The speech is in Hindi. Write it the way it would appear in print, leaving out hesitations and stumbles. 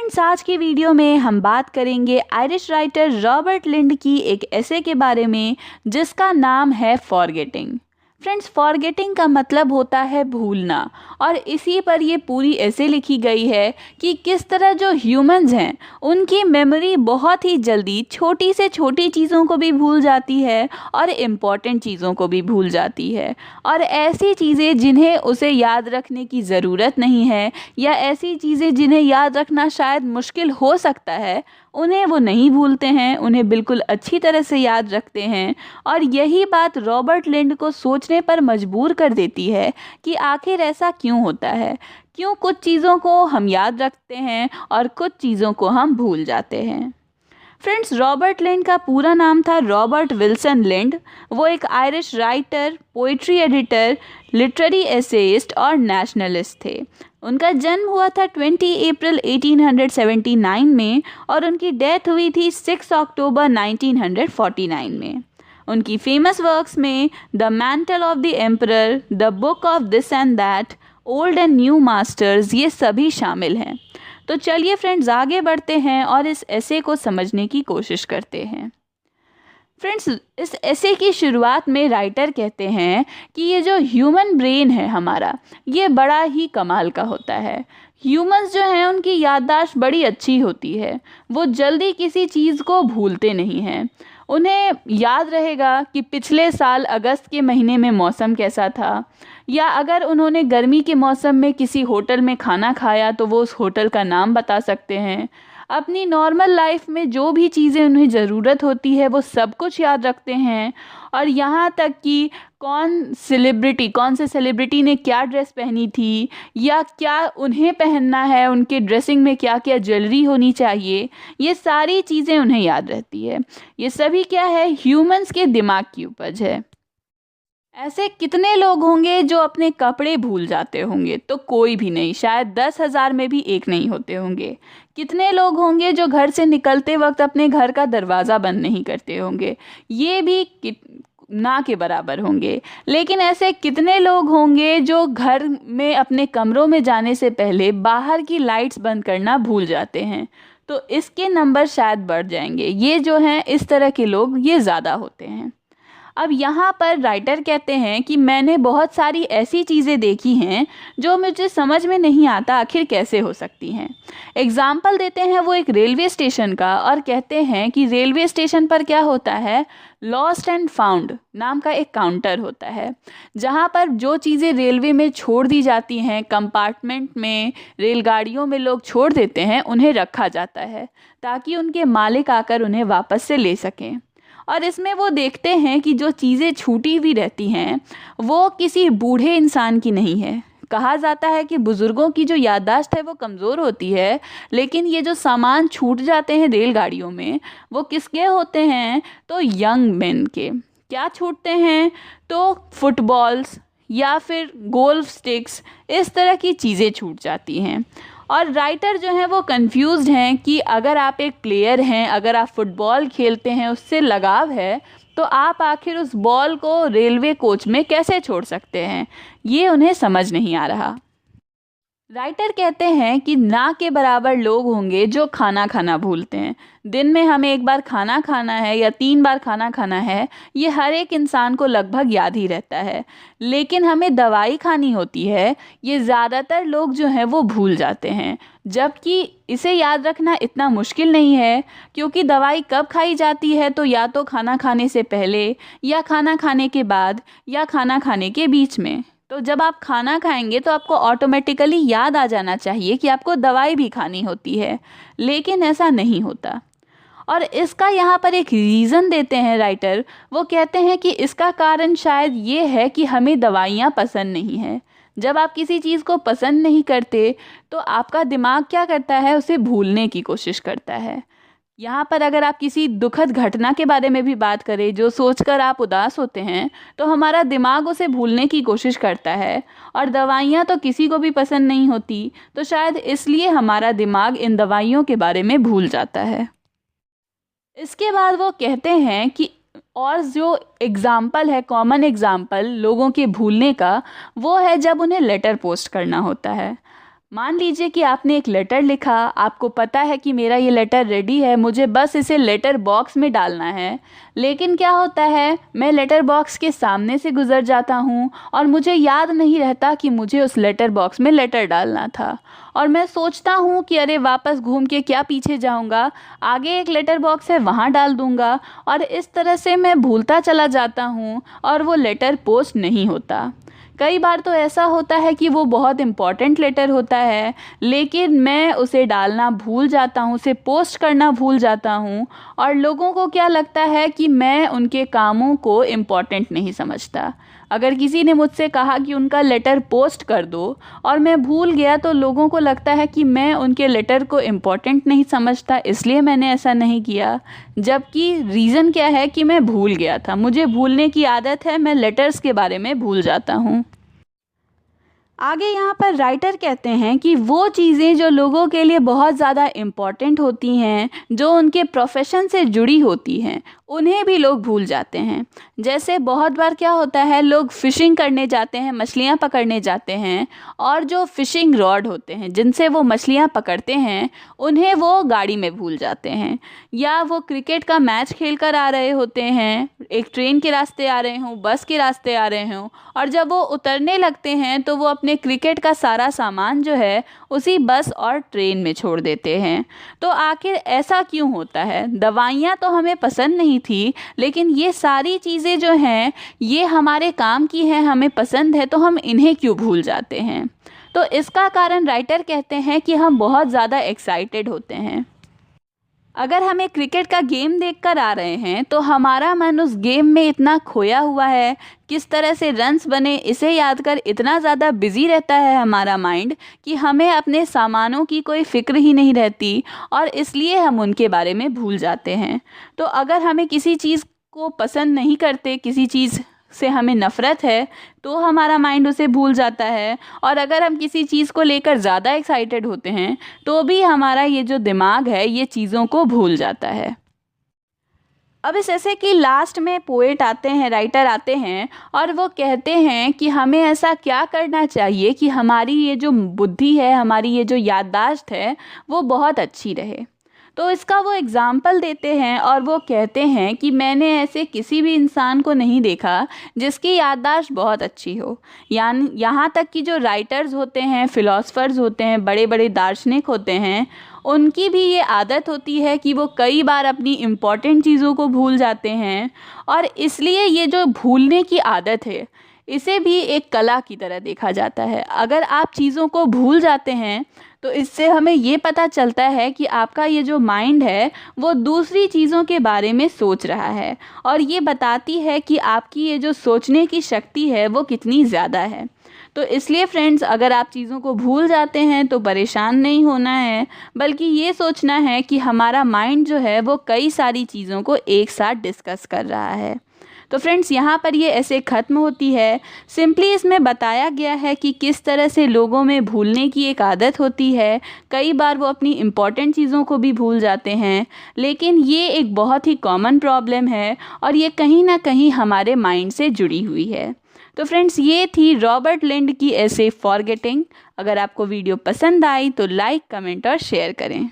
फ्रेंड्स, आज की वीडियो में हम बात करेंगे आयरिश राइटर रॉबर्ट लिंड की एक ऐसे के बारे में जिसका नाम है फॉरगेटिंग। फ्रेंड्स, फॉरगेटिंग का मतलब होता है भूलना, और इसी पर ये पूरी ऐसे लिखी गई है कि किस तरह जो ह्यूमंस हैं उनकी मेमोरी बहुत ही जल्दी छोटी से छोटी चीज़ों को भी भूल जाती है और इम्पॉर्टेंट चीज़ों को भी भूल जाती है। और ऐसी चीज़ें जिन्हें उसे याद रखने की ज़रूरत नहीं है, या ऐसी चीज़ें जिन्हें याद रखना शायद मुश्किल हो सकता है, उन्हें वो नहीं भूलते हैं, उन्हें बिल्कुल अच्छी तरह से याद रखते हैं। और यही बात रॉबर्ट लिंड को सोचने पर मजबूर कर देती है कि आखिर ऐसा क्यों होता है, क्यों कुछ चीज़ों को हम याद रखते हैं और कुछ चीज़ों को हम भूल जाते हैं। फ्रेंड्स, रॉबर्ट लिंड का पूरा नाम था रॉबर्ट विल्सन लिंड। वो एक Irish writer, poetry editor, literary essayist और नेशनलिस्ट थे। उनका जन्म हुआ था 20 अप्रैल 1879 में और उनकी डेथ हुई थी 6 अक्टूबर 1949 में। उनकी फेमस वर्क्स में the mental of the emperor, the book of this and that, old and new masters, ये सभी शामिल हैं। तो चलिए फ्रेंड्स, आगे बढ़ते हैं और इस ऐसे को समझने की कोशिश करते हैं। फ्रेंड्स, इस ऐसे की शुरुआत में राइटर कहते हैं कि ये जो ह्यूमन ब्रेन है हमारा, ये बड़ा ही कमाल का होता है। ह्यूमंस जो हैं उनकी याददाश्त बड़ी अच्छी होती है, वो जल्दी किसी चीज़ को भूलते नहीं हैं। उन्हें याद रहेगा कि पिछले साल अगस्त के महीने में मौसम कैसा था, या अगर उन्होंने गर्मी के मौसम में किसी होटल में खाना खाया तो वो उस होटल का नाम बता सकते हैं। अपनी नॉर्मल लाइफ में जो भी चीज़ें उन्हें ज़रूरत होती है वो सब कुछ याद रखते हैं। और यहाँ तक कि कौन से सेलिब्रिटी ने क्या ड्रेस पहनी थी, या क्या उन्हें पहनना है, उनके ड्रेसिंग में क्या क्या ज्वेलरी होनी चाहिए, ये सारी चीज़ें उन्हें याद रहती है। ये सभी क्या है, ह्यूमंस के दिमाग की उपज है। ऐसे कितने लोग होंगे जो अपने कपड़े भूल जाते होंगे? तो कोई भी नहीं, शायद 10,000 में भी एक नहीं होते होंगे। कितने लोग होंगे जो घर से निकलते वक्त अपने घर का दरवाज़ा बंद नहीं करते होंगे? ये भी ना के बराबर होंगे। लेकिन ऐसे कितने लोग होंगे जो घर में अपने कमरों में जाने से पहले बाहर की लाइट्स बंद करना भूल जाते हैं? तो इसके नंबर शायद बढ़ जाएंगे। ये जो हैं इस तरह के लोग, ये ज़्यादा होते हैं। अब यहाँ पर राइटर कहते हैं कि मैंने बहुत सारी ऐसी चीज़ें देखी हैं जो मुझे समझ में नहीं आता आखिर कैसे हो सकती हैं। एग्ज़ाम्पल देते हैं वो एक रेलवे स्टेशन का, और कहते हैं कि रेलवे स्टेशन पर क्या होता है, लॉस्ट एंड फाउंड नाम का एक काउंटर होता है, जहाँ पर जो चीज़ें रेलवे में छोड़ दी जाती हैं, कंपार्टमेंट में, रेलगाड़ियों में लोग छोड़ देते हैं, उन्हें रखा जाता है ताकि उनके मालिक आकर उन्हें वापस से ले सकें। और इसमें वो देखते हैं कि जो चीज़ें छूटी हुई रहती हैं वो किसी बूढ़े इंसान की नहीं है। कहा जाता है कि बुज़ुर्गों की जो याददाश्त है वो कमज़ोर होती है, लेकिन ये जो सामान छूट जाते हैं रेलगाड़ियों में, वो किसके होते हैं? तो यंग मेन के। क्या छूटते हैं? तो फुटबॉल्स या फिर गोल्फ स्टिक्स, इस तरह की चीज़ें छूट जाती हैं। और राइटर जो हैं वो कंफ्यूज्ड हैं कि अगर आप एक प्लेयर हैं, अगर आप फुटबॉल खेलते हैं, उससे लगाव है, तो आप आखिर उस बॉल को रेलवे कोच में कैसे छोड़ सकते हैं? ये उन्हें समझ नहीं आ रहा। राइटर कहते हैं कि ना के बराबर लोग होंगे जो खाना खाना भूलते हैं। दिन में हमें एक बार खाना खाना है या 3 बार खाना खाना है, ये हर एक इंसान को लगभग याद ही रहता है। लेकिन हमें दवाई खानी होती है, ये ज़्यादातर लोग जो हैं वो भूल जाते हैं। जबकि इसे याद रखना इतना मुश्किल नहीं है, क्योंकि दवाई कब खाई जाती है, तो या तो खाना खाने से पहले, या खाना खाने के बाद, या खाना खाने के बीच में। तो जब आप खाना खाएंगे तो आपको ऑटोमेटिकली याद आ जाना चाहिए कि आपको दवाई भी खानी होती है, लेकिन ऐसा नहीं होता। और इसका यहाँ पर एक रीज़न देते हैं राइटर। वो कहते हैं कि इसका कारण शायद ये है कि हमें दवाइयाँ पसंद नहीं है। जब आप किसी चीज़ को पसंद नहीं करते तो आपका दिमाग क्या करता है, उसे भूलने की कोशिश करता है। यहाँ पर अगर आप किसी दुखद घटना के बारे में भी बात करें जो सोचकर आप उदास होते हैं, तो हमारा दिमाग उसे भूलने की कोशिश करता है। और दवाइयाँ तो किसी को भी पसंद नहीं होती, तो शायद इसलिए हमारा दिमाग इन दवाइयों के बारे में भूल जाता है। इसके बाद वो कहते हैं कि और जो एग्ज़ाम्पल है, कॉमन एग्ज़ाम्पल लोगों के भूलने का, वो है जब उन्हें लेटर पोस्ट करना होता है। मान लीजिए कि आपने एक लेटर लिखा, आपको पता है कि मेरा ये लेटर रेडी है, मुझे बस इसे लेटर बॉक्स में डालना है। लेकिन क्या होता है, मैं लेटर बॉक्स के सामने से गुज़र जाता हूँ और मुझे याद नहीं रहता कि मुझे उस लेटर बॉक्स में लेटर डालना था। और मैं सोचता हूँ कि अरे वापस घूम के क्या पीछे जाऊँगा, आगे एक लेटर बॉक्स है वहाँ डाल दूँगा, और इस तरह से मैं भूलता चला जाता हूँ और वो लेटर पोस्ट नहीं होता। कई बार तो ऐसा होता है कि वो बहुत इम्पॉर्टेंट लेटर होता है, लेकिन मैं उसे डालना भूल जाता हूँ, उसे पोस्ट करना भूल जाता हूँ, और लोगों को क्या लगता है कि मैं उनके कामों को इम्पॉर्टेंट नहीं समझता। अगर किसी ने मुझसे कहा कि उनका लेटर पोस्ट कर दो और मैं भूल गया, तो लोगों को लगता है कि मैं उनके लेटर को इम्पॉर्टेंट नहीं समझता, इसलिए मैंने ऐसा नहीं किया। जबकि रीज़न क्या है कि मैं भूल गया था, मुझे भूलने की आदत है, मैं लेटर्स के बारे में भूल जाता हूँ। आगे यहाँ पर राइटर कहते हैं कि वो चीज़ें जो लोगों के लिए बहुत ज़्यादा इम्पॉर्टेंट होती हैं, जो उनके प्रोफेशन से जुड़ी होती हैं, उन्हें भी लोग भूल जाते हैं। जैसे बहुत बार क्या होता है, लोग फ़िशिंग करने जाते हैं, मछलियाँ पकड़ने जाते हैं, और जो फ़िशिंग रॉड होते हैं जिनसे वो मछलियाँ पकड़ते हैं, उन्हें वो गाड़ी में भूल जाते हैं। या वो क्रिकेट का मैच खेल कर आ रहे होते हैं, एक ट्रेन के रास्ते आ रहे हों, बस के रास्ते आ रहे हों, और जब वो उतरने लगते हैं तो वो अपने क्रिकेट का सारा सामान जो है उसी बस और ट्रेन में छोड़ देते हैं। तो आखिर ऐसा क्यों होता है? दवाइयाँ तो हमें पसंद नहीं थी, लेकिन ये सारी चीज़ें जो हैं ये हमारे काम की हैं, हमें पसंद है, तो हम इन्हें क्यों भूल जाते हैं? तो इसका कारण राइटर कहते हैं कि हम बहुत ज़्यादा एक्साइटेड होते हैं। अगर हम एक क्रिकेट का गेम देखकर आ रहे हैं तो हमारा मन उस गेम में इतना खोया हुआ है, किस तरह से रन्स बने इसे याद कर इतना ज़्यादा बिजी रहता है हमारा माइंड कि हमें अपने सामानों की कोई फ़िक्र ही नहीं रहती, और इसलिए हम उनके बारे में भूल जाते हैं। तो अगर हमें किसी चीज़ को पसंद नहीं करते, किसी चीज़ से हमें नफ़रत है, तो हमारा माइंड उसे भूल जाता है। और अगर हम किसी चीज़ को लेकर ज़्यादा एक्साइटेड होते हैं तो भी हमारा ये जो दिमाग है ये चीज़ों को भूल जाता है। अब इस ऐसे की लास्ट में पोएट आते हैं, राइटर आते हैं, और वो कहते हैं कि हमें ऐसा क्या करना चाहिए कि हमारी ये जो बुद्धि है, हमारी ये जो याददाश्त है, वो बहुत अच्छी रहे। तो इसका वो एग्ज़ाम्पल देते हैं और वो कहते हैं कि मैंने ऐसे किसी भी इंसान को नहीं देखा जिसकी याददाश्त बहुत अच्छी हो। यानी यहाँ तक कि जो राइटर्स होते हैं, फ़िलासफ़र्स होते हैं, बड़े बड़े दार्शनिक होते हैं, उनकी भी ये आदत होती है कि वो कई बार अपनी इम्पॉर्टेंट चीज़ों को भूल जाते हैं। और इसलिए ये जो भूलने की आदत है, इसे भी एक कला की तरह देखा जाता है। अगर आप चीज़ों को भूल जाते हैं तो इससे हमें ये पता चलता है कि आपका ये जो माइंड है वो दूसरी चीज़ों के बारे में सोच रहा है, और ये बताती है कि आपकी ये जो सोचने की शक्ति है वो कितनी ज़्यादा है। तो इसलिए फ्रेंड्स, अगर आप चीज़ों को भूल जाते हैं तो परेशान नहीं होना है, बल्कि ये सोचना है कि हमारा माइंड जो है वो कई सारी चीज़ों को एक साथ डिस्कस कर रहा है। तो फ्रेंड्स, यहाँ पर ये ऐसे ख़त्म होती है। सिंपली इसमें बताया गया है कि किस तरह से लोगों में भूलने की एक आदत होती है। कई बार वो अपनी इम्पॉर्टेंट चीज़ों को भी भूल जाते हैं, लेकिन ये एक बहुत ही कॉमन प्रॉब्लम है और ये कहीं ना कहीं हमारे माइंड से जुड़ी हुई है। तो फ्रेंड्स, ये थी रॉबर्ट लिंड की ऐसे फॉरगेटिंग। अगर आपको वीडियो पसंद आई तो लाइक, कमेंट और शेयर करें।